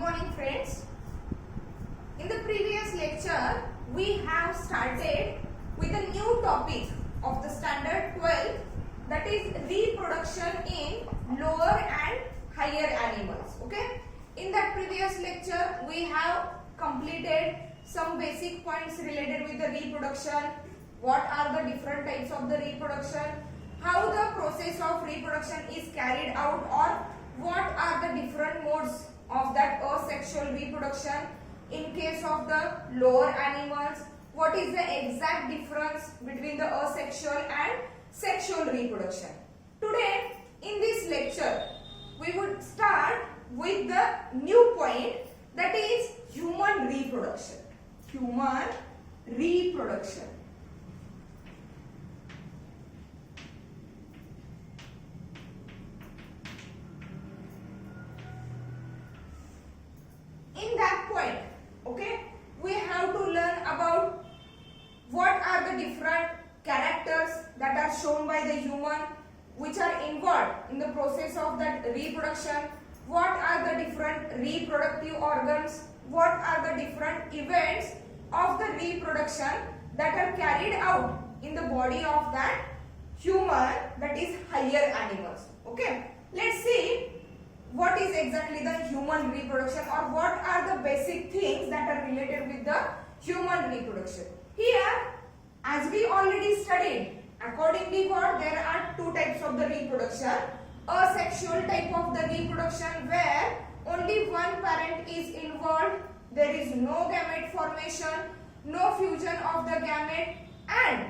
morning friends. In the previous lecture we have started with a new topic of the standard 12, that is reproduction in lower and higher animals. Okay, in that previous lecture we have completed some basic points related with the reproduction. What are the different types of the reproduction, how the process of reproduction is carried out, or what are the different modes of that asexual reproduction in case of the lower animals, what is the exact difference between the asexual and sexual reproduction. Today in this lecture we would start with the new point, that is human reproduction. Human reproduction. In that point, okay, we have to learn about what are the different characters that are shown by the human which are involved in the process of that reproduction, what are the different reproductive organs, what are the different events of the reproduction that are carried out in the body of that human, that is higher animals. Okay, let's see what is exactly the human reproduction, or what are the basic things that are related with the human reproduction. Here, as we already studied, accordingly what, there are two types of the reproduction. Asexual type of the reproduction where only one parent is involved, there is no gamete formation, no fusion of the gamete, and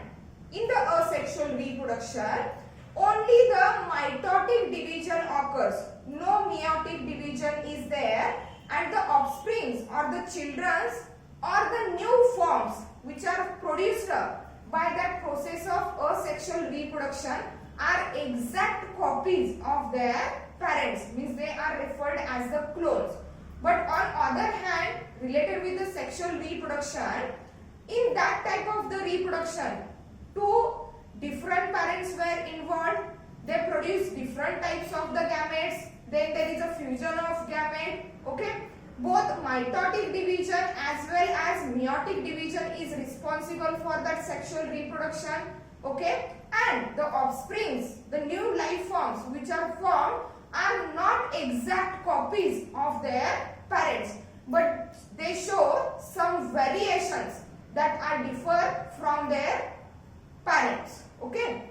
in the asexual reproduction only the mitotic division occurs, no meiotic division is there, and the offsprings or the children or the new forms which are produced by that process of asexual reproduction are exact copies of their parents, means they are referred as the clones. But on other hand, related with the sexual reproduction, in that type of the reproduction, two different parents were involved, they produce different types of the gametes, then there is a fusion of gamete. Okay, both mitotic division as well as meiotic division is responsible for that sexual reproduction. Okay, and the offsprings, the new life forms which are formed, are not exact copies of their parents, but they show some variations that are differ from their parents. Okay,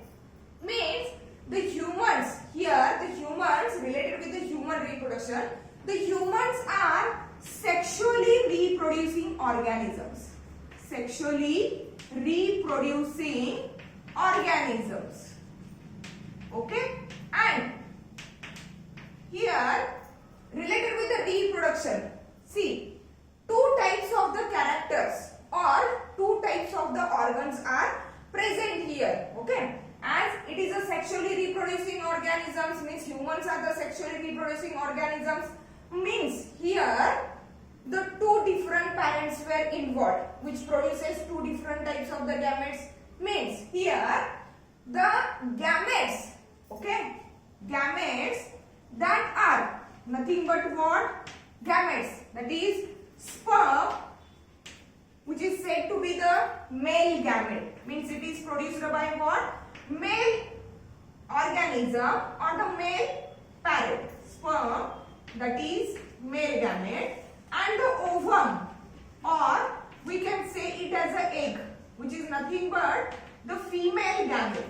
means the humans, here the humans related with the human reproduction, the humans are sexually reproducing organisms. Sexually reproducing organisms. Okay, and here related with the reproduction, see, two types of the characters or two types of the organs are present here. Okay, as it is a sexually reproducing organisms, means humans are the sexually reproducing organisms, means here the two different parents were involved which produces two different types of the gametes, means here the gametes, okay, gametes that are nothing but what? Gametes, that is sperm, which is said to be the male gamete, means it is produced by what? Male organism or the male parent. Sperm, that is male gamete, and the ovum, or we can say it as an egg, which is nothing but the female gamete.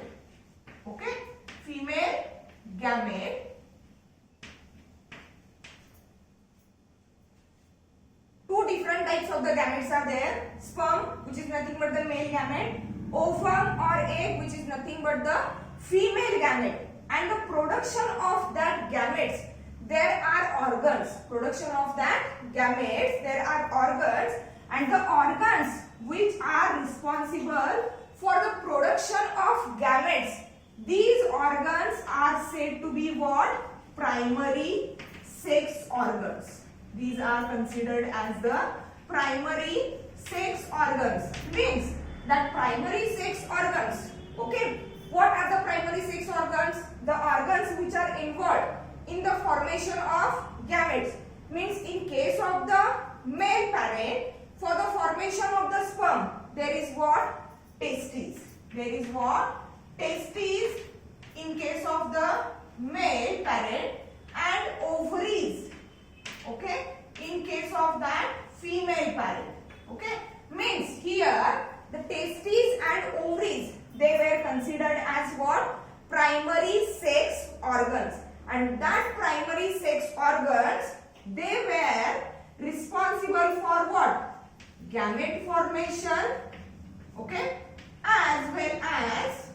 Okay, female gamete. Two different types of the gametes are there. Sperm, which is nothing but the male gamete. Ovum or egg, which is nothing but the female gamete. And the production of that gametes, there are organs. Production of that gametes, there are organs. And the organs which are responsible for the production of gametes, these organs are said to be what? Primary sex organs. These are considered as the primary sex organs. Means that primary sex organs, okay, what are the primary sex organs? The organs which are involved in the formation of gametes. Means in case male parent, for the formation of the sperm, there is what? Testes. There is what? Testes in case of the male parent, and ovaries, okay, in case of that female parent. Okay, means here the testes and ovaries, they were considered as what? Primary sex organs, and that primary sex organs, they were responsible for what? Gamete formation, okay, as well as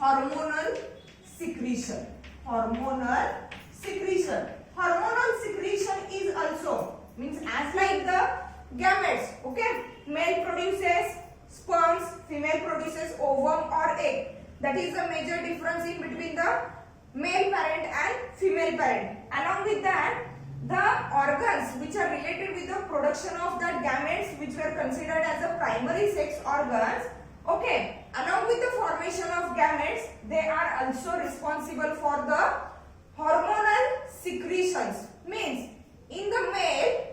hormonal secretion. Hormonal secretion. Hormonal secretion is also, means as like the gametes, okay, male produces sperms, female produces ovum or egg. That is the major difference in between the male parent and female parent. Along with that, the organs which are related with the production of the gametes, which were considered as the primary sex organs, okay, along with the formation of gametes, they are also responsible for the hormonal secretions. Means in the male,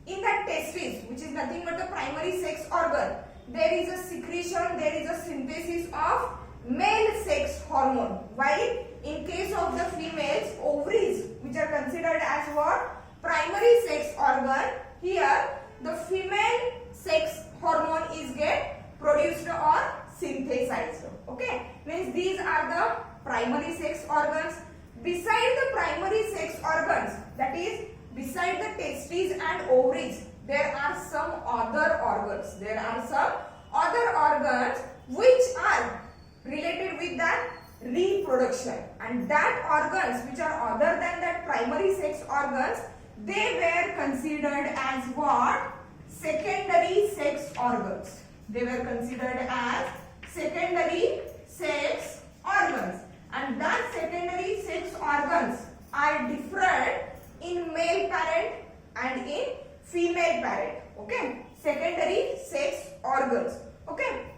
in the testes, which is nothing but the primary sex organ, there is a secretion, there is a synthesis of male sex hormone, while in case of the females, ovaries, which are considered as what? Primary sex organ, here the female sex hormone is get produced or synthesized. Okay, means these are the primary sex organs. Beside the primary sex organs, that is beside the testes and ovaries, there are some other organs. There are some other organs which are related with that reproduction, and that organs which are other than that primary sex organs, they were considered as what? Secondary sex organs. They were considered as secondary sex organs, and that secondary sex organs are different in male parent and in female parent. Okay, secondary sex organs. Okay,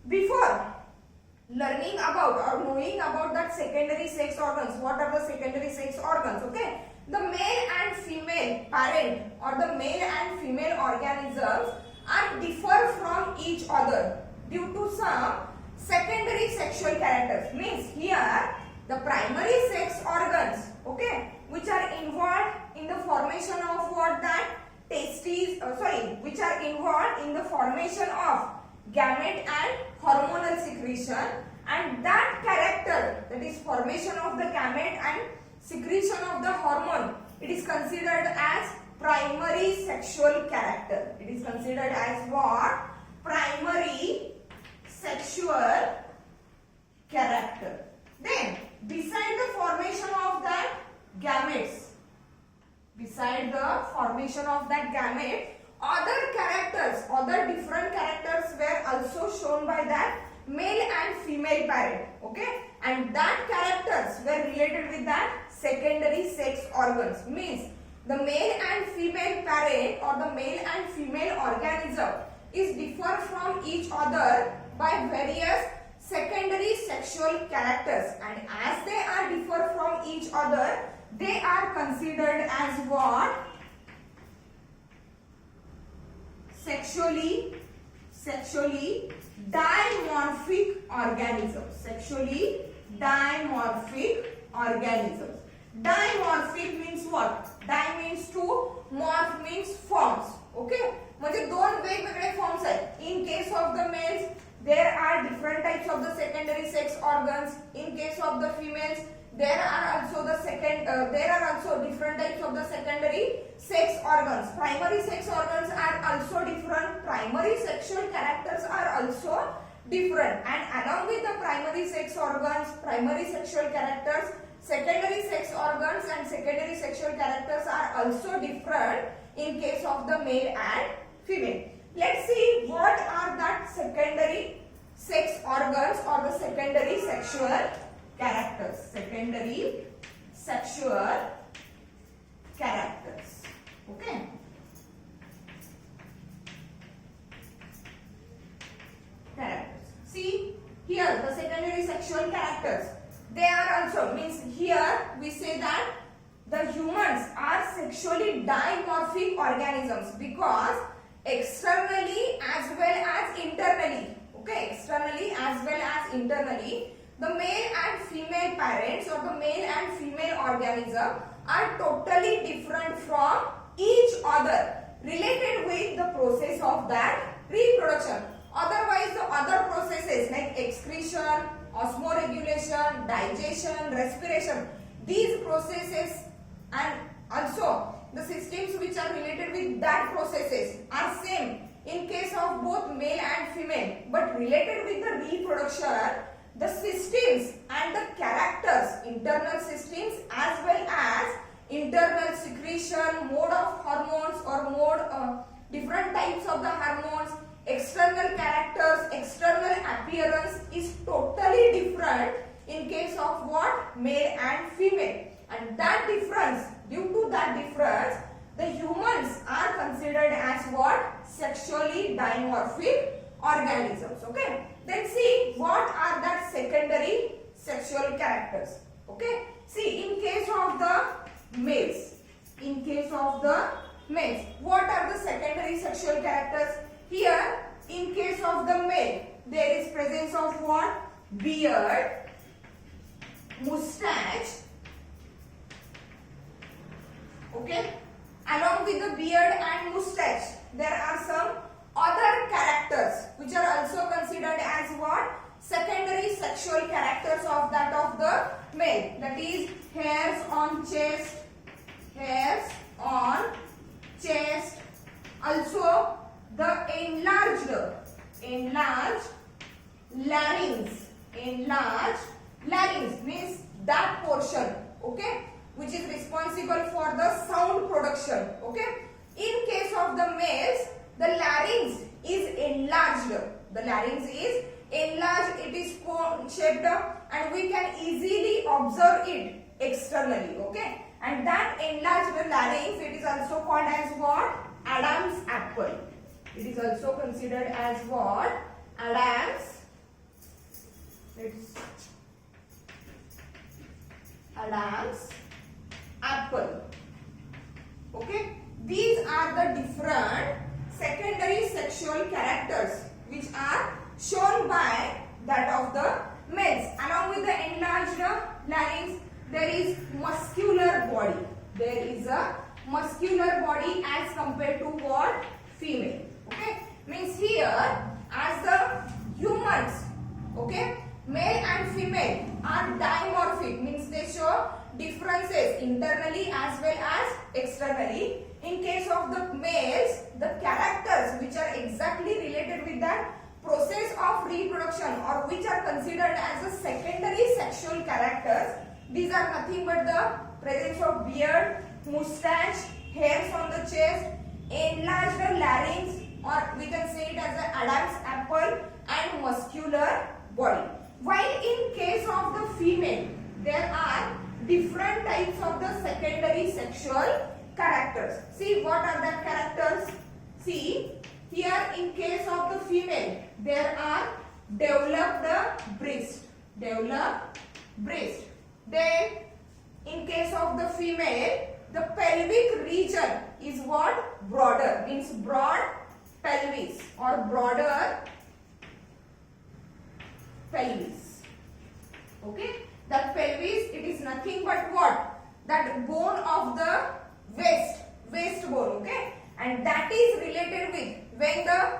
before learning about or knowing about that secondary sex organs, what are the secondary sex organs? Okay, the male and female parent or the male and female organisms are differ from each other due to some secondary sexual characters. Means here the primary sex organs, okay, which are involved in the formation of what? That testes, which are involved in the formation of gamete and hormonal secretion, and that character, that is formation of the gamete and secretion of the hormone, it is considered as primary sexual character. It is considered as what? Primary sexual character. Then beside the formation of that gametes, beside the formation of that gamete, other characters, other different characters were also shown by that male and female parent. Okay, and that characters were related with that secondary sex organs. Means the male and female parent or the male and female organism is differ from each other by various secondary sexual characters, and as they are differ from each other, they are considered as what? Sexually dimorphic organisms. Sexually dimorphic organisms. Dimorphic means what? Di means two, morph means forms. Okay, म्हणजे दोन वेगवेगळे forms आहेत. In case of the males, there are different types of the secondary sex organs. In case of the females, there are also different types of the secondary sex organs. Primary sex organs are also different. Primary sexual characters are also different, and along with the primary sex organs, primary sexual characters, secondary sex organs and secondary sexual characters are also different in case of the male and female. Let's see what are that secondary sex organs or the secondary sexual characters. Secondary sexual characters. Okay. Characters. See here the secondary sexual characters. They are also, means here we say that the humans are sexually dimorphic organisms because externally as well as internally, okay, externally as well as internally, the male and female parents or the male and female organism are totally different from each other, related with the process of that reproduction. Otherwise, the other processes like excretion, osmoregulation, digestion, respiration, these processes and also the systems which are related with that processes are same in case of both male and female, but related with the reproduction, the systems and the characters, internal systems as well as internal secretion, mode of hormones or different types of the hormones, external characters, external appearance is totally different in case of what? Male and female. And that difference, due to that difference, the humans are considered as what? Sexually dimorphic organisms. Okay. Then see what are that secondary sexual characters. Okay. See, in case of the males, what are the secondary sexual characters? Here, in case of the male, there is presence of what? Beard, mustache. Okay. Along with the beard and mustache, there are some other characters which are also considered as what? Secondary sexual characters of that of the male. That is hairs on chest, also the enlarged larynx means that portion, okay, which is responsible for the sound production. Okay. In case of the males, the larynx is enlarged. It is cone shaped and we can easily observe it externally. Okay. And that enlarged larynx, it is also called as what? Adam's apple. It is also considered as what? Adam's apple. Okay. These are the different secondary sexual characters which are shown by that of the males. Along with the enlarged larynx, there is muscular body. There is a muscular body as compared to what? Female. Okay. Means here as the humans, okay, male and female are dimorphic, means they show differences internally as well as externally. In case of the males, the characters which are exactly related with that process of reproduction or which are considered as the secondary sexual characters, these are nothing but the presence of beard, mustache, hairs on the chest, enlarged larynx, or we can say it as an Adam's apple, and muscular body. While in case of the female, there are different types of the secondary sexual characters. See what are the characters? See here in case of the female, there are developed breast. Then in case of the female, the pelvic region is what? Broader, means broad pelvis or broader pelvis. Okay, that pelvis, it is nothing but what? That bone of the waist bone. Okay, and that is related with when the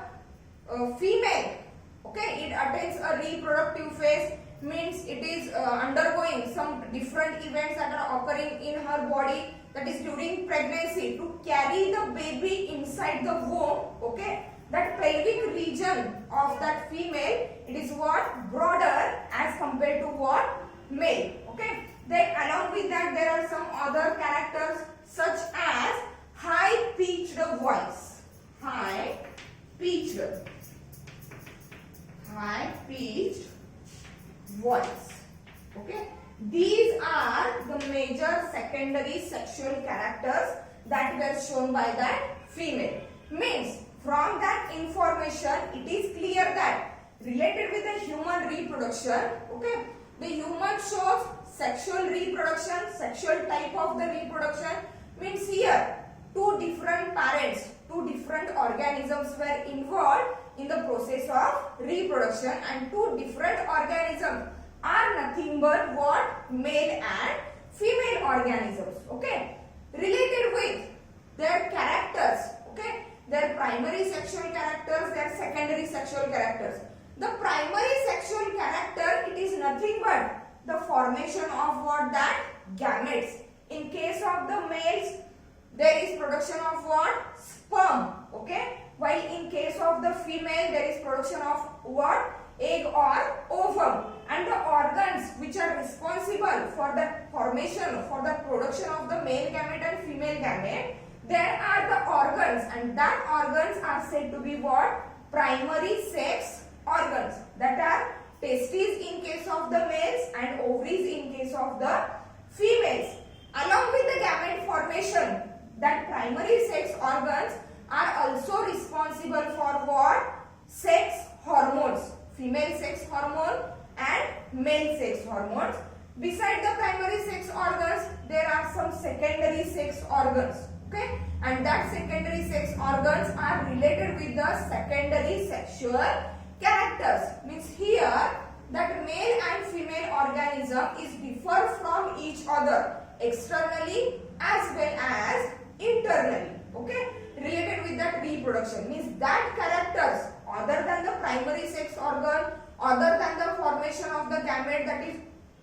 female, okay, it attains a reproductive phase, means it is undergoing some different events that are occurring in her body, that is during pregnancy, to carry the baby inside the womb. Okay, that pelvic region of that female, it is what? Broader as compared to what? Male. Okay, then along with that there are some other characters such as high pitched voice. High pitched voice. Okay, these are the major secondary sexual characters that were shown by that female. Means from that information, it is clear that related with the human reproduction, okay, the human shows sexual reproduction, sexual type of the reproduction, Means here two different parents, two different organisms were involved in the process of reproduction, and two different organisms are nothing but what? Male and female organisms. Okay, related with their characters. Okay, their primary sexual characters, their secondary sexual characters. The primary sexual character, it is nothing but the formation of what? That gametes. In case of the males, there is production of what? Sperm. Okay, while in case of the female, there is production of what? Egg or ovum. And the organs which are responsible for the formation, for the production of the male gamete and female gamete, there are the organs, and that organs are said to be what? Primary sex organs. That are testes in case of the males and ovaries in case of the females. Along with the gamete formation, that primary sex organs are also responsible for what? Sex hormones. Female sex hormone and male sex hormones. Beside the primary sex organs, there are some secondary sex organs. Okay, and that secondary sex organs are related with the secondary sexual characters. Means here that male and female organism is differ from each other externally as well as internally. Okay, related with that reproduction. Means that characters other than the primary sex organ, other than the formation of the gamete, that is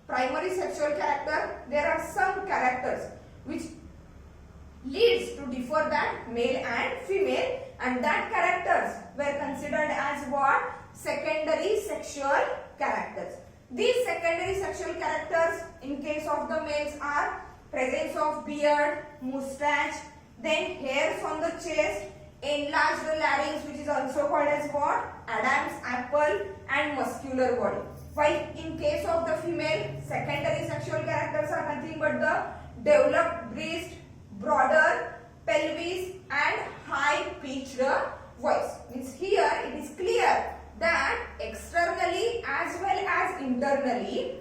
primary sexual character, there are some characters which leads to differ that male and female, and that characters were considered as what? Secondary sexual characters. These secondary sexual characters in case of the males are presence of beard, moustache, then hairs on the chest, enlarged larynx, which is also called as what? Adam's apple, and muscular body. While in case of the female, secondary sexual characters are nothing but the developed breast, broader pelvis, and high pitched voice. Means here it is clear that externally as well as internally,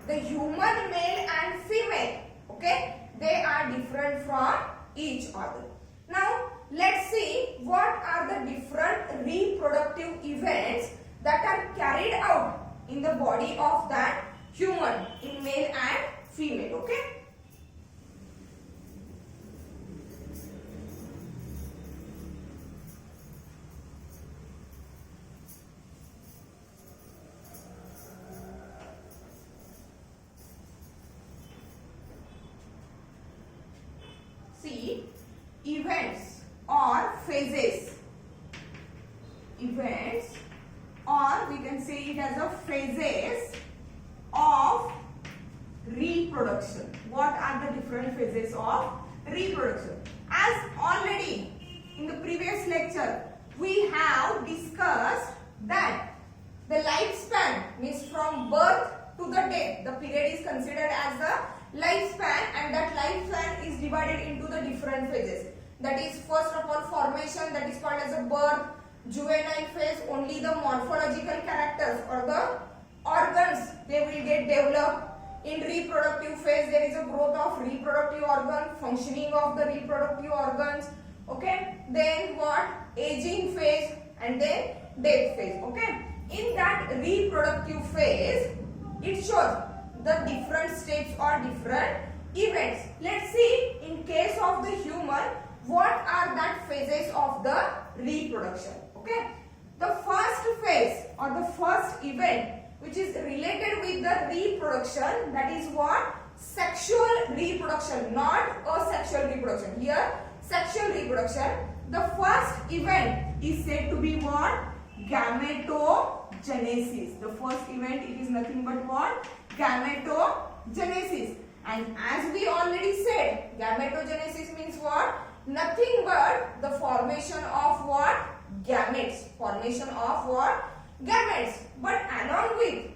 the human male and female, okay, they are different from each other. Now let's see what are the different reproductive events that are carried out in the body of that human in male and female. Okay. See, events or phases. Events, or we can say it as a phases of reproduction. What are the different phases of reproduction? As already in the previous lecture, we have discussed that the lifespan means from birth to the death, the period is considered as the lifespan, and that lifespan is divided into the different phases. That is, first of all, formation, that is called as a birth. Juvenile phase, only the morphological characters or the organs, they will get developed. In reproductive phase, there is a growth of reproductive organ, functioning of the reproductive organs. Okay, then what? Aging phase, and then death phase. Okay, in that reproductive phase, it shows the different steps or different events. Let's see in case of the human, what are that phases of the reproduction. Okay, the first phase or the first event which is related with the reproduction, that is what? Sexual reproduction, not asexual reproduction. Here sexual reproduction, the first event is said to be what? Gametogenesis. The first event, it is nothing but what? Gametogenesis. And as we already said, gametogenesis means what? Nothing but the formation of what? Gametes. Formation of what? Gametes. But along with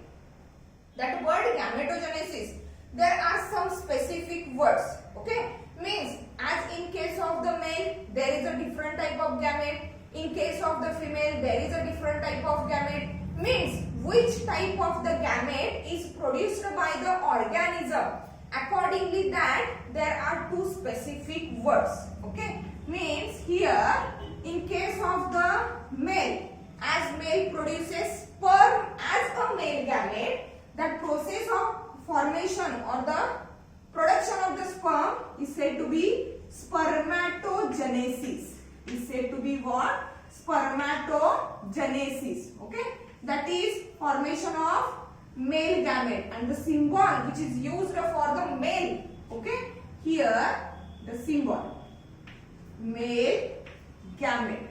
that word gametogenesis, there are some specific words. Okay, means as in case of the male, there is a different type of gamete. In case of the female, there is a different type of gamete. Means which type of the gamete is produced by the organism, accordingly that there are two specific words. Okay, means here in case of the male, as male produces sperm as a male gamete, that process of formation or the production of the sperm is said to be spermatogenesis. Is said to be what? Spermatogenesis. Okay, that is formation of male gamete, and the symbol which is used for the male. Okay, here the symbol male gamete.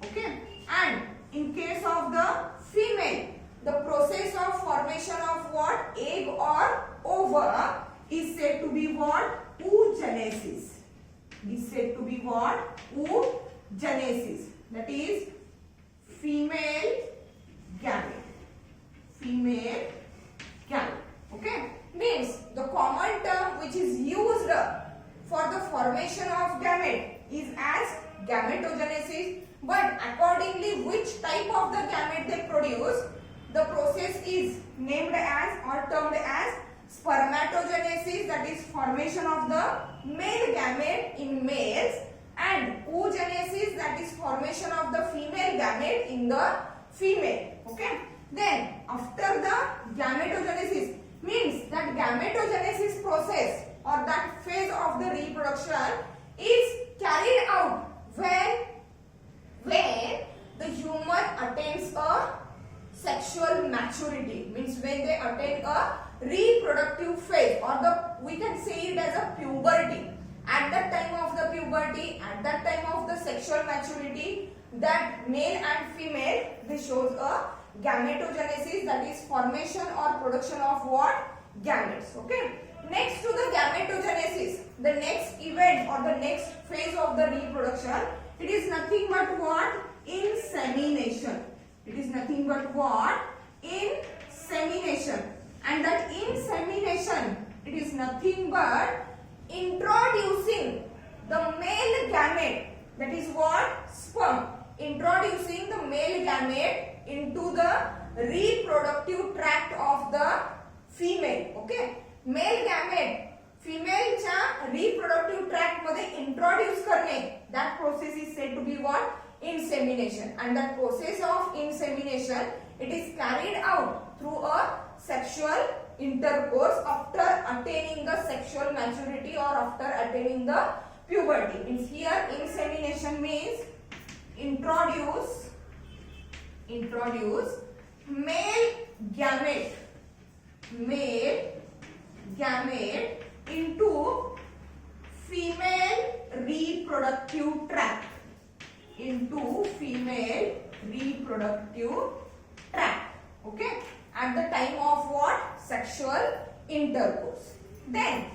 Okay, and in case of the female, the process of formation of what? Egg or ova is said to be what? Oogenesis. Is said to be what? Oogenesis. That is female gamete. Female gamete. Okay, means the common term which is used for the formation of gamete is as gametogenesis, but accordingly which type of the gamete they produce, the process is named as or termed as spermatogenesis, that is formation of the male gamete in males, and oogenesis, that is formation of the female gamete in the female. Okay, then after the gametogenesis, means that gametogenesis process or that phase of the reproduction is carried out when the human attains a sexual maturity, means when they attain a reproductive phase, or we can say it as a puberty. At that time of the puberty, at that time of the sexual maturity, that male and female, they shows a gametogenesis, that is formation or production of what? Gametes. Okay, next to the gametogenesis, the next event or the next phase of the reproduction, it is nothing but what? Insemination. It is nothing but what? Insemination. And that insemination, it is nothing but introducing the male gamete, that is what? Sperm. Introducing the male gamete into the reproductive tract of the female. Okay, male gamete female च्या reproductive tract मध्ये introduce करणे, that process is said to be what? Insemination. And that process of insemination, it is carried out through a sexual intercourse after attaining the sexual maturity or after attaining the puberty. Means here insemination means introduce male gamete into female reproductive tract. Okay, at the time of what? Sexual intercourse. Then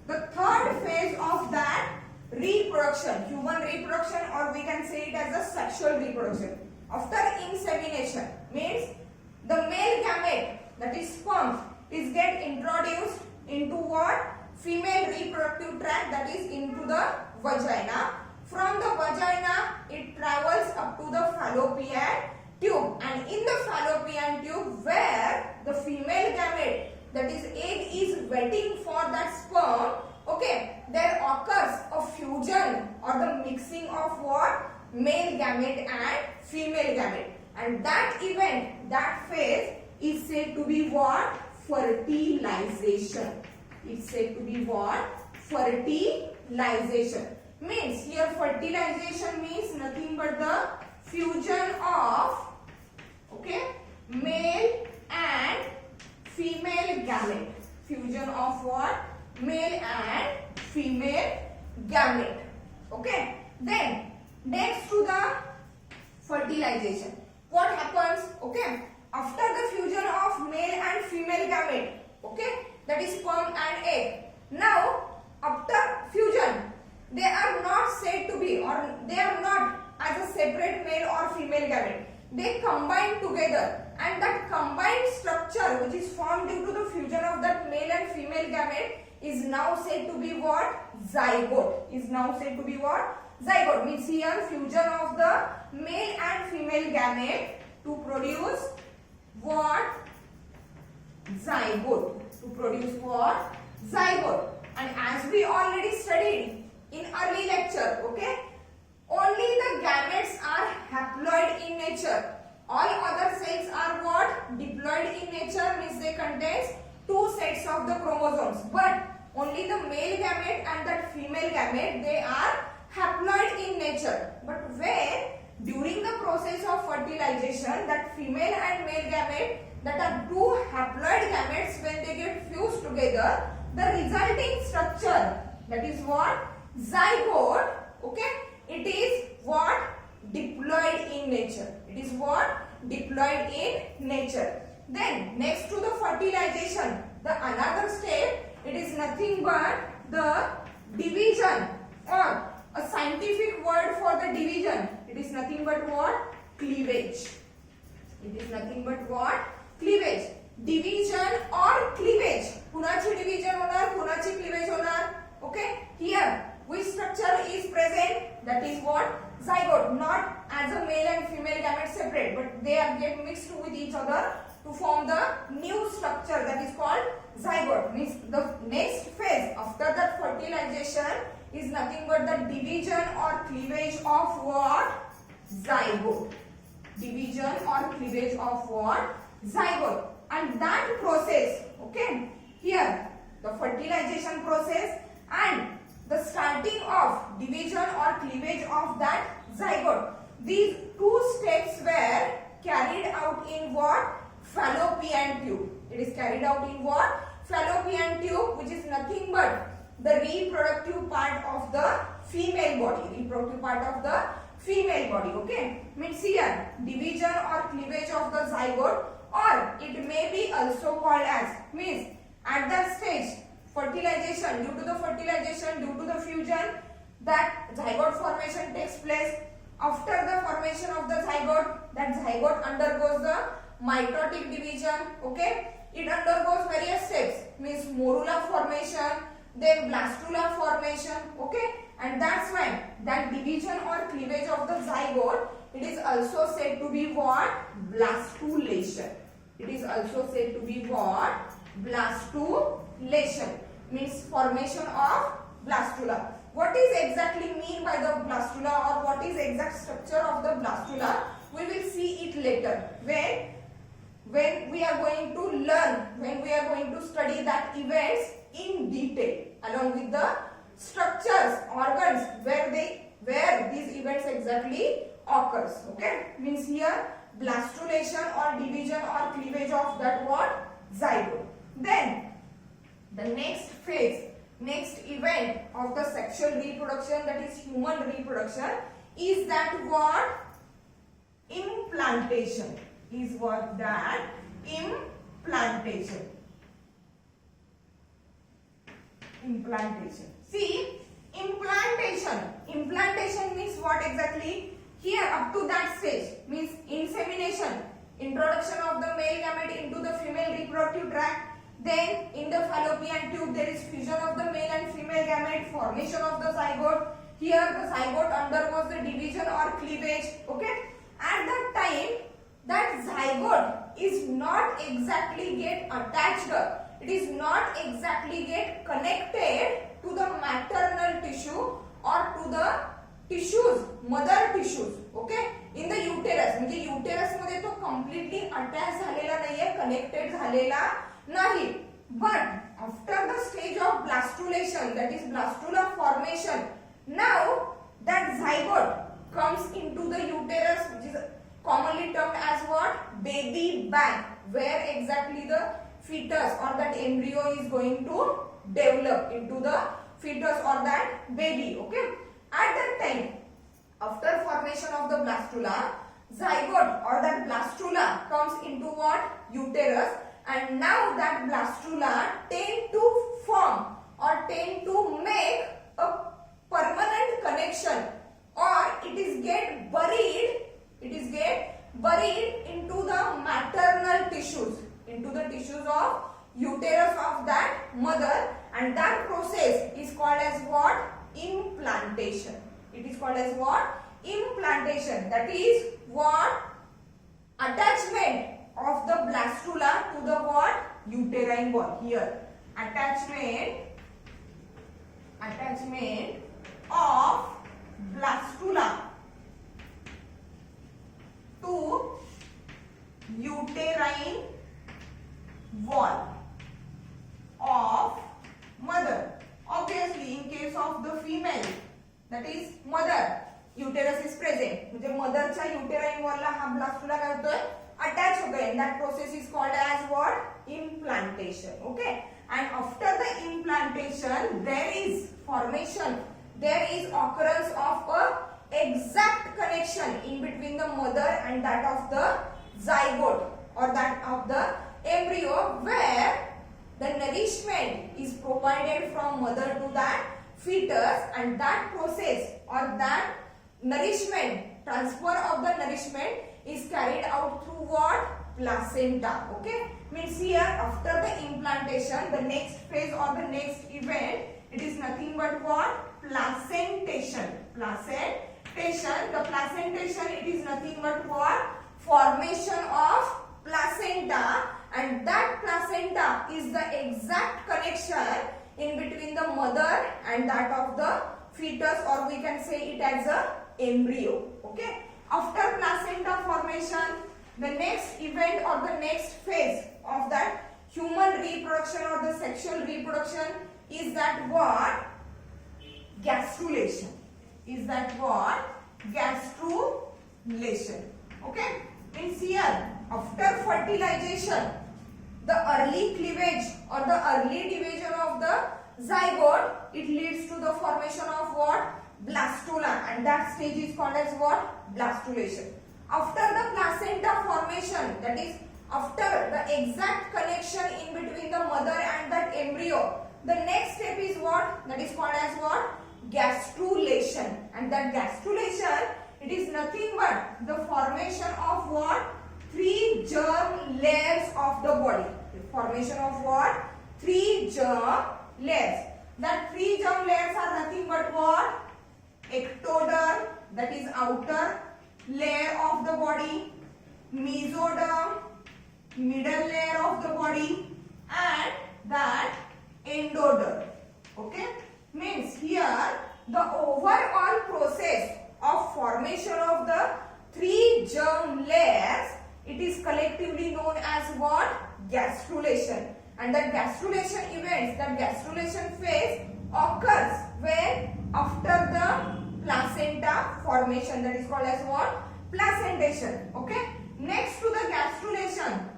the third phase of that reproduction, human reproduction, or we can say it as a sexual reproduction, after insemination, means the male gamete, that is sperm, is get introduced into what? Female reproductive tract, that is into the vagina. From the vagina, it travels up to the fallopian tube, and in the fallopian tube where the female gamete, that is egg, is waiting for that sperm. Okay, there occurs a fusion or the mixing of what? Male gamete and female gamete, and that event, that phase is said to be what? Fertilization. It's said to be what? Fertilization. Means here fertilization means nothing but the fusion of, okay, male and female gamete. Fusion of what? Male and female gamete. Okay. Then next to the fertilization, what happens? Okay, after the fusion of male and female gamete, okay, that is sperm and egg. Now after fusion, they are not said to be, or they are not as a separate male or female gamete. They combine together, and that combined structure which is formed due to the fusion of that male and female gamete is now said to be what? Zygote. Is now said to be what? Zygote. Means here fusion of the male and female gamete to produce what? Zygote. To produce what? zygote. And as we already studied in early lecture, okay, only the gametes are haploid in nature. All other cells are what? Diploid in nature, means they contain two sets of the chromosomes. But only the male gamete and that female gamete, they are haploid in nature. But where during the process of fertilization, that female and male gamete, that are two haploid gametes, when they get fused together, the resulting structure, that is what? Zygote, okay? It is what? Diploid in nature. It is what? Diploid in nature. Then next to the fertilization, the another step, it is nothing but the division, or a scientific word for the division. It is nothing but what? Cleavage. It is nothing but what? Cleavage. Division or cleavage. कुणाची division होणार, कुणाची cleavage होणार. Okay? Here, which structure is present? That is what? Zygote. Not as a male and female gametes separate, but they are get mixed with each other to form the new structure that is called zygote. Means the next phase after that fertilization is nothing but the division or cleavage of what? Zygote. Division or cleavage of what? Zygote. And that process, okay, here the fertilization process and the starting of division or cleavage of that zygote, these two steps were carried out in what? Fallopian tube. It is carried out in what? Fallopian tube, which is nothing but the reproductive part of the female body. Reproductive part of the female body, okay? Means here, division or cleavage of the zygote, or it may be also called as, means at that stage, fertilization, due to the fertilization, due to the fusion, that zygote formation takes place. After the formation of the zygote, that zygote undergoes the mitotic division, okay? It undergoes various steps, means morula formation, then blastula formation, okay? And that's when that division or cleavage of the zygote, it is also said to be what? Blastulation. It is also said to be what? Blastulation. Means formation of blastula. What is exactly mean by the blastula, or what is exact structure of the blastula? We will see it later. When we are going to learn, when we are going to study that events in detail, along with the structures, organs, where these events exactly occurs. Okay, means here blastulation or division or cleavage of that what? Zygote. Then the next phase, next event of the sexual reproduction, that is human reproduction, is that what? Implantation. Is what? That implantation. Implantation. See, implantation means what exactly? Here up to that stage means insemination, introduction of the male gamete into the female reproductive tract. Then in the fallopian tube there is fusion of the male and female gamete, formation of the zygote. Here the zygote undergoes the division or cleavage. Okay. At that time, that zygote is not exactly get attached. It is not exactly get connected to the maternal tissue or to the tissues, mother tissues, okay, in the uterus. म्हणजे uterus मध्ये तो completely attached झालेला नाहीये, connected झालेला नाही. But after the stage of blastulation, that is blastula formation, now that zygote comes into the uterus, which is commonly termed as what? Baby bank, where exactly the fetus or that embryo is going to develop into the fetus or that baby, okay. At that time, after formation of the blastula, zygote or that blastula comes into what? Uterus, and now that blastula tend to form or tend to make a permanent connection, or it is get buried into the maternal tissues, into the tissues of uterus of that mother, and that process is called as what? Implantation. It is called as what? Implantation. That is what? Attachment of the blastula to the what? Uterine wall here. attachment of blastula to uterine wall of mother. Obviously, in case of the female, that is mother, uterus is present. म्हणजे मदरच्या uterine wall ला हा blastula काय होतोय? Attach होतोय. And that process is called as what? Implantation. Okay. And after the implantation, there is formation. There is occurrence of a exact connection in between the mother and that of the zygote or that of the embryo, where the nourishment is provided from mother to that fetus, and that process or that nourishment, transfer of the nourishment is carried out through what? Placenta. Okay, means here after the implantation, the next phase or the next event, it is nothing but what? Placentation. The placentation, it is nothing but what? Formation of placenta, and that placenta is the exact connection in between the mother and that of the fetus, or we can say it as a embryo. Okay, after placenta formation, the next event or the next phase of that human reproduction or the sexual reproduction is that what? Gastrulation. Is that what? Gastrulation. Okay, means here after fertilization, the early cleavage or the early division of the zygote, it leads to the formation of what? Blastula, and that stage is called as what? Blastulation. After the placenta formation, that is after the exact connection in between the mother and that embryo, the next step is what? That is called as what? Gastrulation. And that gastrulation, it is nothing but the formation of what? 3 germ layers of the body. The formation of what? 3 germ layers. That 3 germ layers are nothing but what? Ectoderm, that is outer layer of the body, mesoderm, middle layer of the body, and that endoderm. Okay, means here the overall process of formation of the 3 germ layers, it is collectively known as what? Gastrulation. And that gastrulation events, that gastrulation phase occurs when after the placenta formation, that is called as what? Placentation. Okay, next to the gastrulation,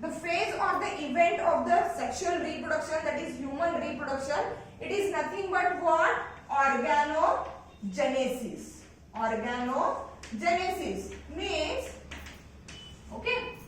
the phase or the event of the sexual reproduction, that is human reproduction, it is nothing but what? Organogenesis. Organogenesis means, okay,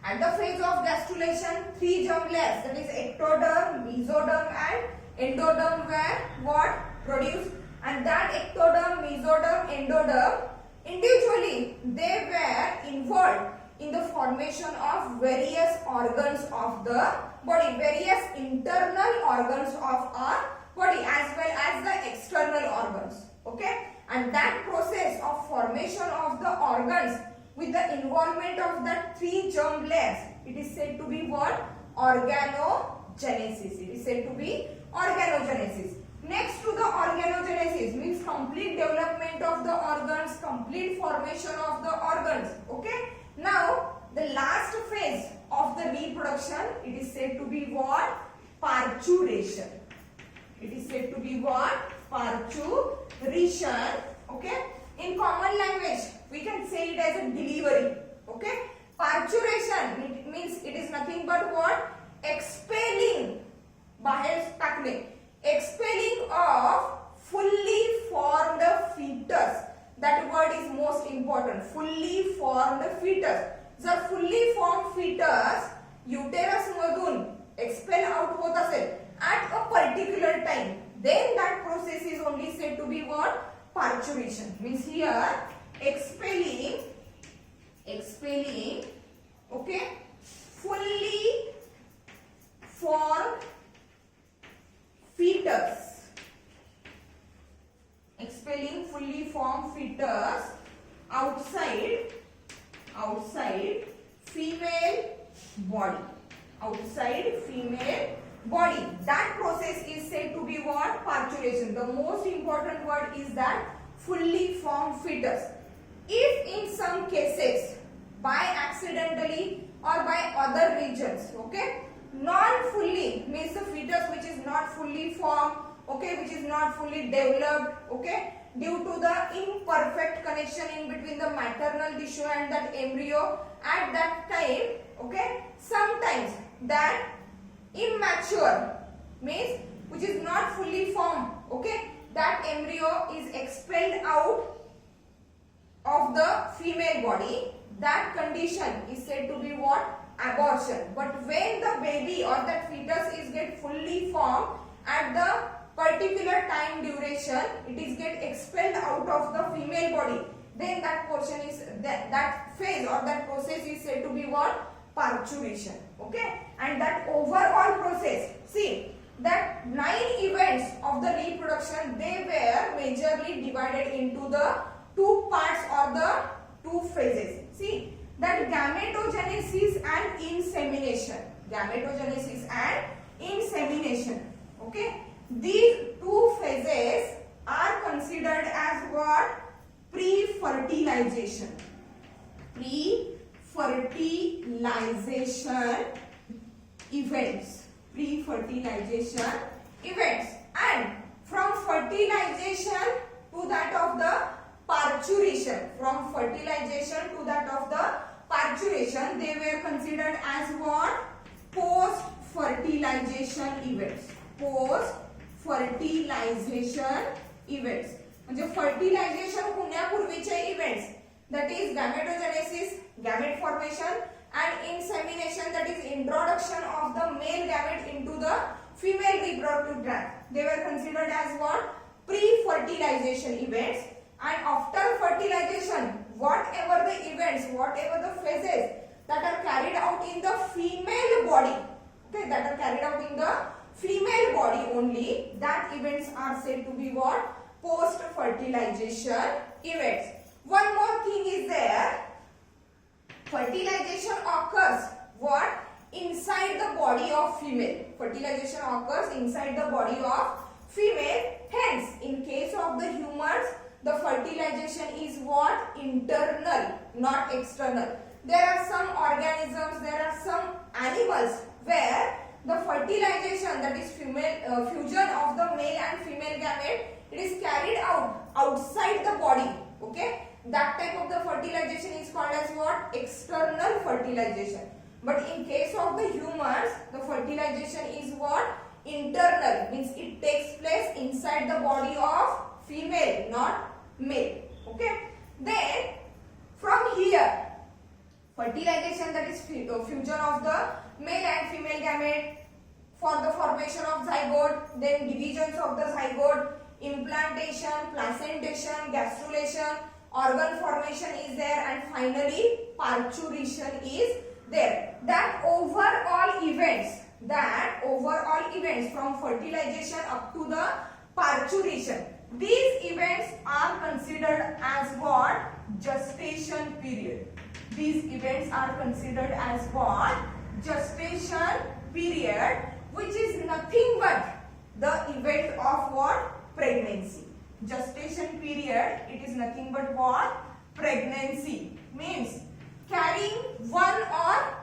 at the phase of gastrulation, 3 germ layers, that is ectoderm, mesoderm and endoderm were what? Produced, and that ectoderm, mesoderm, endoderm, individually they were involved in the formation of various organs of the body, various internal organs of our body as well as the external organs. Okay, and that process of formation of the organs with the involvement of that 3 germ layers, it is said to be what? Organogenesis. It is said to be organogenesis. Next to the organogenesis means complete development of the organs, complete formation of the organs. Okay, now the last phase of the reproduction, it is said to be what? Parturition. It is said to be what? Parturition. Okay, in common language we can say it as a delivery. Okay, parturition means it is nothing but what? Expelling, बाहेर टाकणे, expelling of fully formed fetus. That word is most important. Fully formed fetus. जर fully formed fetus uterus मधून expel out होत असेल at a particular time, then that process is only said to be what? Parturition. Means here expelling, okay, fully formed fetus. Expelling fully formed fetus outside female body. Outside female body. That process is said to be what? Parturition. The most important word is that fully formed fetus. If in some cases by accidentally or by other reasons, okay, non-fully means the fetus which is not fully formed, okay, which is not fully developed, okay, due to the imperfect connection in between the maternal tissue and that embryo at that time, okay, sometimes that immature means which is not fully formed, okay, that embryo is expelled out of the female body. That condition is said to be what? Abortion. But when the baby or that fetus is get fully formed at the particular time duration, it is get expelled out of the female body, then that portion is that phase or that process is said to be what? Parturition. Okay, and that overall process, see that 9 events of the reproduction, they were majorly divided into the 2 parts or the 2 phases. See that gametogenesis and insemination. Gametogenesis and insemination. Okay, these 2 phases are considered as what? Pre-fertilization. Pre-fertilization events. Pre-fertilization events. And from fertilization to that of the parturition, from fertilization to that of the parturition, they were considered as what? Post-fertilization events. Post-fertilization events. म्हणजे fertilization होण्यापूर्वीचे events, that is gametogenesis, gamete formation, and insemination, that is introduction of the male gamete into the female reproductive tract. They were considered as what? Pre-fertilization events. And after fertilization, whatever the events, whatever the phases that are carried out in the female body, okay, that are carried out in the female body only, that events are said to be what? Post-fertilization events. One more thing is there. Fertilization occurs what? Inside the body of female. Fertilization occurs inside the body of female. Hence, in case of the humans, the fertilization is what? Internal, not external. There are some organisms, there are some animals where the fertilization, that is female fusion of the male and female gamete, it is carried out outside the body. Okay, that type of the fertilization is called as what? External fertilization. But in case of the humans, the fertilization is what? Internal, means it takes place inside the body of female, not male. Okay, then from here, fertilization, that is fusion of the male and female gamete for the formation of zygote, then divisions of the zygote, implantation, placentation, gastrulation, organ formation is there, and finally parturition is there. That overall events from fertilization up to the parturition, these events are considered as what? Gestation period. These events are considered as what? Gestation period, which is nothing but the event of what? Pregnancy. Gestation period, it is nothing but what? Pregnancy. Means carrying one or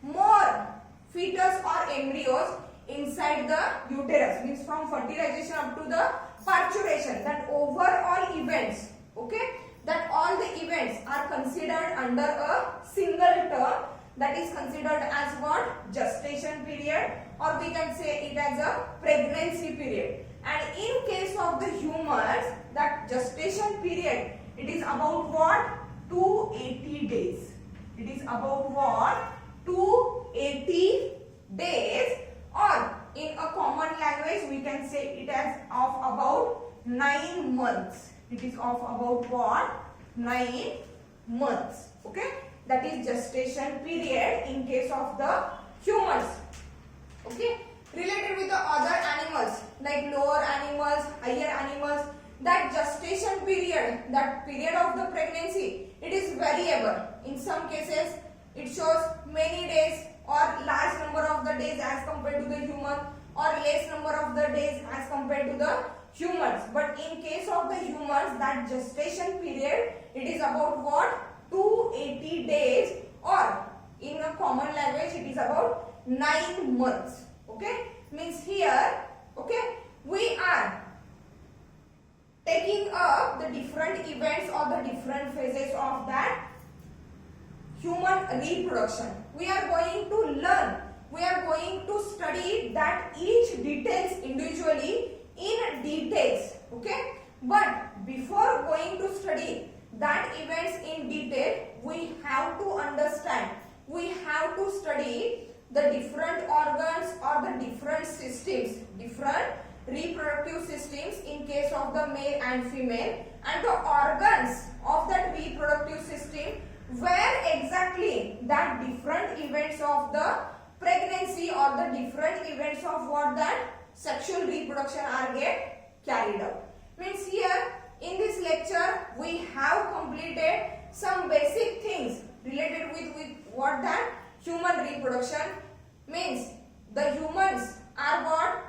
more fetus or embryos inside the uterus. Means from fertilization up to the parturition. That overall events, okay, that all the events are considered under a single term, that is considered as what? Gestation period, or we can say it as a pregnancy period. And in case of the humans, that gestation period, it is about what? 280 days. It is about what? 280 days, or in a common language we can say it as of about 9 months. It is of about what? 9 months. Okay, that is gestation period in case of the humans. Okay, related with the other animals like lower animals, higher animals, that gestation period, that period of the pregnancy, it is variable. In some cases it shows many days or large number of the days as compared to the human. or less number of the days as compared to the humans. But in case of the humans, that gestation period, it is about what? 280 days, or in a common language it is about 9 months. Okay, means here, okay, we are taking up the different events or the different phases of that human reproduction. We are going to learn, we are going to study that each details individually in details. Okay, but before going to study that events in detail, we have to understand, we have to study the different organs or the different systems, different reproductive systems in case of the male and female, and the organs of that reproductive system where exactly that different events of the pregnancy or the different events of what that sexual reproduction are get carried out. Means here in this lecture we have completed some basic things related with what that human reproduction. Means the humans are what?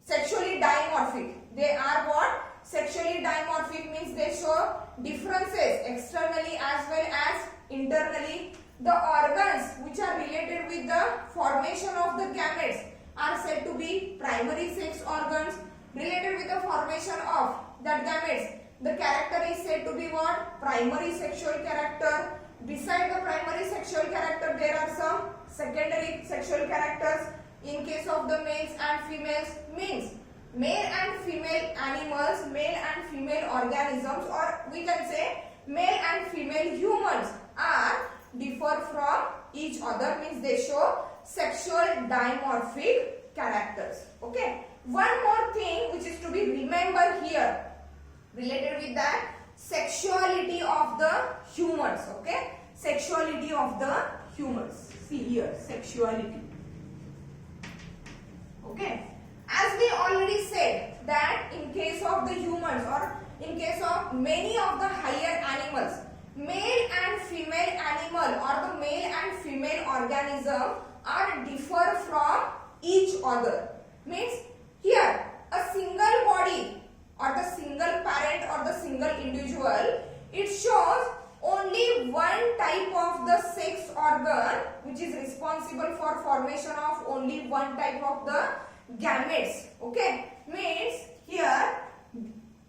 Sexually dimorphic. They are what? Sexually dimorphic, means they show differences externally as well as internally. The organs which are related with the formation of the gametes are said to be primary sex organs. Related with the formation of that gametes, the character is said to be what? Primary sexual character. Beside the primary sexual character, there are some secondary sexual characters in case of the males and females. Means male and female animals, male and female organisms, or we can say male and female humans are differ from each other, means they show sexual dimorphic characters. Okay, one more thing which is to be remembered here related with that sexuality of the humans. Okay, sexuality of the humans. See here, sexuality. Okay, as we already said that in case of the humans or in case of many of the higher animals, male and female animal or the male and female organism are differ from each other. Means here a single body or the single parent or the single individual, it shows only one type of the sex organ which is responsible for formation of only one type of the gametes. Okay, means here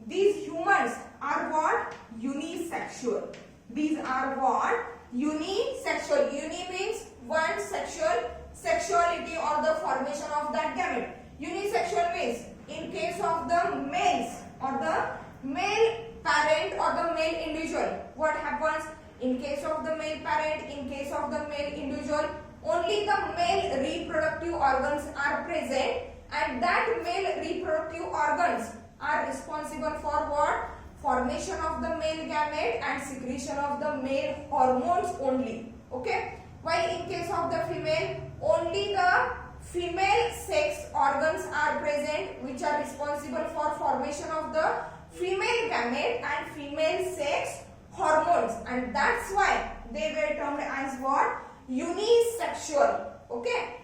these humans are what? Unisexual. These are what? Unisexual. Uni means one sexual, sexuality or the formation of that gamete. Unisexual means in case of the males or the male parent or the male individual, what happens? In case of the male parent, in case of the male individual, only the male reproductive organs are present, and that male reproductive organs are responsible for what? Formation of the male gamete and secretion of the male hormones only. Okay, while in case of the female, only the female sex organs are present which are responsible for formation of the female gamete and female sex hormones, and that's why they were termed as what? Unisexual. Okay,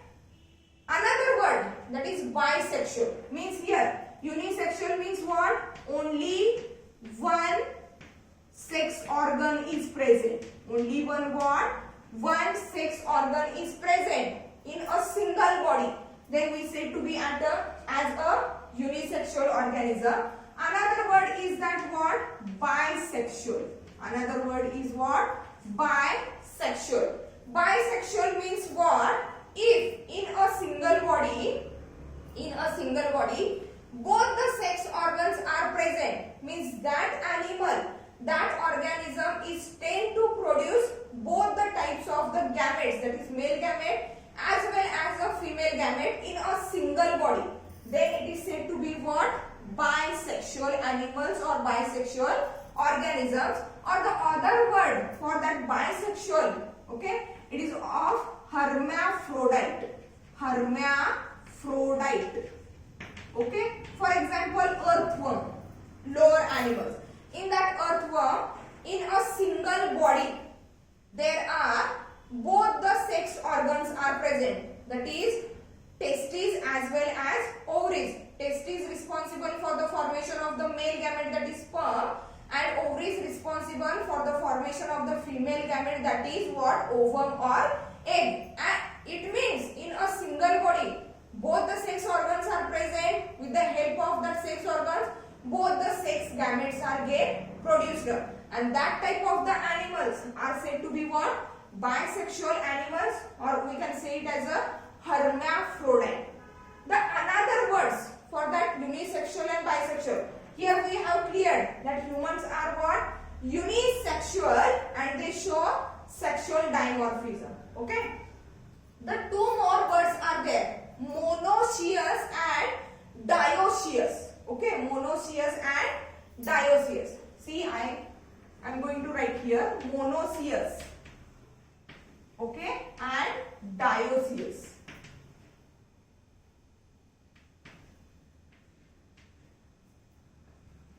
another word that is bisexual. Means here unisexual means what? Only one sex organ is present. Only one what? One sex organ is present in a single body. Then we say to be as a unisexual organism. Another word is that what? Bisexual. Another word is what? Bisexual. Bisexual means what? If in a single body, both the sex organs are present, means that animal, that organism is tend to produce both the types of the gametes, that is male gamete as well as the female gamete in a single body. Then it is said to be what? Bisexual animals or bisexual organisms. Or the other word for that bisexual, okay, it is of hermaphrodite. Hermaphrodite. Okay, for example, earthworm, lower animals. In that earthworm, in a single body, there are both the sex organs are present. That is, testes as well as ovaries. Testes responsible for the formation of the male gamete, that is sperm, and ovaries responsible for the formation of the female gamete, that is what? Ovum or egg. And it means in a single body both the sex organs are present. With the help of that sex organs both the sex gametes are get produced, and that type of the animals are said to be what? Bisexual animals, or we can say it as a hermaphrodite. The another words for that unisexual and bisexual. Here we have cleared that humans are what? Unisexual, and they show sexual dimorphism. Okay. The two more words are there, monoecious and dioecious. Okay, monoecious and dioecious. See, I am going to write here monoecious, okay, and dioecious.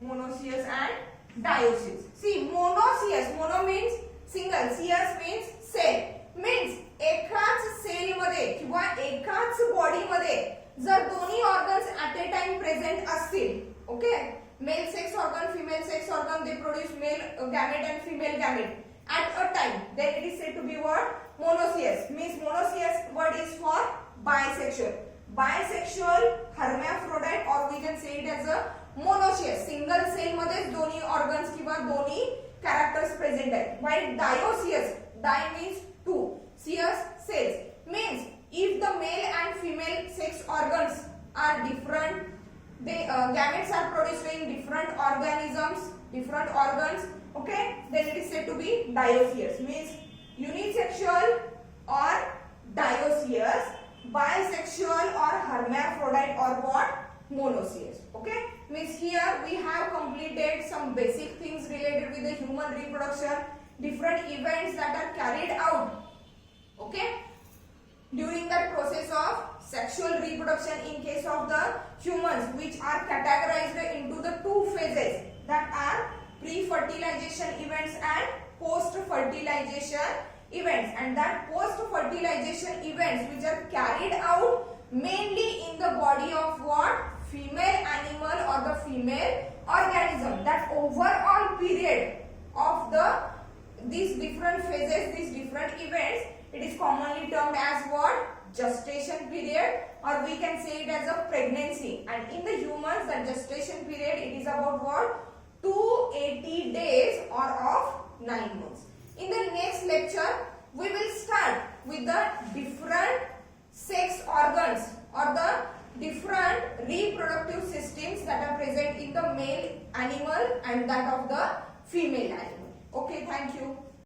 Monoecious and dioecious. See, monoecious, mono means single, cious means cell, means एकाच cell मध्ये किंवा एकाच body मध्ये जर दोन्ही organs at a time present असतील, okay, male sex organ, female sex organ, they produce male gamete and female gamete at a time, then it is said to be what? Monoecious. Means monoecious word is for bisexual. Bisexual, hermaphrodite, or we can say it as a monoecious. Single cell मध्ये दोन्ही organs किंवा दोन्ही characters present आहेत. While dioecious, di means two, cious cells, means if the male and female sex organs are different, they gametes are produced in different organisms, different organs, okay, then it is said to be dioecious. Means unisexual or dioecious, bisexual or hermaphrodite, or what? Monoecious. Okay, means here we have completed some basic things related with the human reproduction, different events that are carried out, okay, during that process of sexual reproduction in case of the humans, which are categorized into the two phases, that are pre-fertilization events and post-fertilization events. And that post-fertilization events which are carried out mainly in the body of what? Female animal or the female organism. That overall period of these different phases, these different events, it is commonly termed as what? Gestation period, or we can say it as a pregnancy. And in the humans, the gestation period, it is about what? 280 days or of 9 months. In the next lecture, we will start with the different sex organs or the different reproductive systems that are present in the male animal and that of the female animal. Okay, thank you.